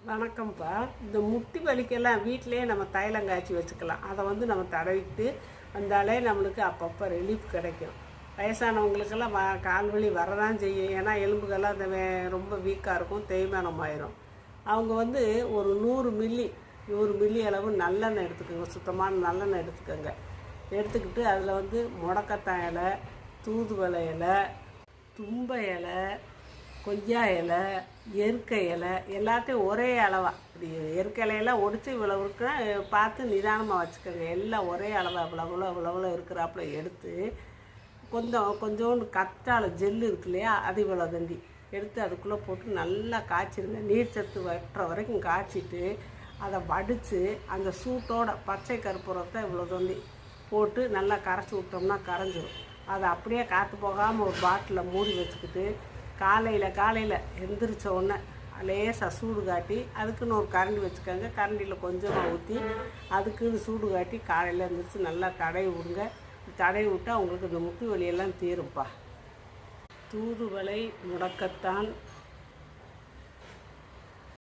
வணக்கம்ப்பா. இந்த முட்டி வலிக்கெல்லாம் வீட்டிலேயே நம்ம தைலம் காய்ச்சி வச்சுக்கலாம். அதை நம்ம தடவிட்டு வந்தாலே நம்மளுக்கு அப்பப்போ ரிலீஃப் கிடைக்கும். வயசானவங்களுக்கெல்லாம் கால் வலி வரதான் செய்யும். ஏன்னா எலும்புகள்லாம் அந்த ரொம்ப வீக்காக இருக்கும், தேய்மானம் ஆயிரும். அவங்க ஒரு 100 மில்லி அளவு நல்லெண்ணெய் எடுத்துக்கோங்க. சுத்தமான நல்லெண்ணெய் எடுத்துக்கோங்க. எடுத்துக்கிட்டு அதில் முடக்கத்தான் இலை, தூதுவளை இலை, தும்பை இலை, கொய்யா இலை, எருக்கை இலை எல்லாத்தையும் ஒரே அளவாக இப்படி எருக்கை இலையெல்லாம் ஒடிச்சு இவ்வளோ இருக்குன்னா பார்த்து நிதானமாக வச்சுக்கோங்க. எல்லாம் ஒரே அளவாக இவ்வளோ இருக்கிறாப்புல எடுத்து கொஞ்சோண்டு கத்தாழை ஜெல்லு இருக்கு இல்லையா, அது இவ்வளோ தண்டி எடுத்து அதுக்குள்ளே போட்டு நல்லா காய்ச்சிருங்க. நீர் சத்து வட்டுற வரைக்கும் காய்ச்சிட்டு அதை வடித்து அந்த சூட்டோட பச்சை கற்பூரத்தை இவ்வளோ தண்டி போட்டு நல்லா கரைச்சி விட்டோம்னா கரைஞ்சிரும். அதை அப்படியே காற்று போகாமல் ஒரு பாட்டிலில் மூடி வச்சுக்கிட்டு காலையில் எந்திரிச்ச உடனே லேசாக சூடு காட்டி அதுக்குன்னு ஒரு கரண்டி வச்சுக்கோங்க. கரண்டியில் கொஞ்சமாக ஊற்றி அதுக்குன்னு சூடு காட்டி காலையில் எழுந்திரிச்சு நல்லா தடவி விடுங்க. தடவி விட்டால் உங்களுக்கு இந்த முட்டி வலியெல்லாம் தீரும்ப்பா. தூதுவளை, முடக்கத்தான்,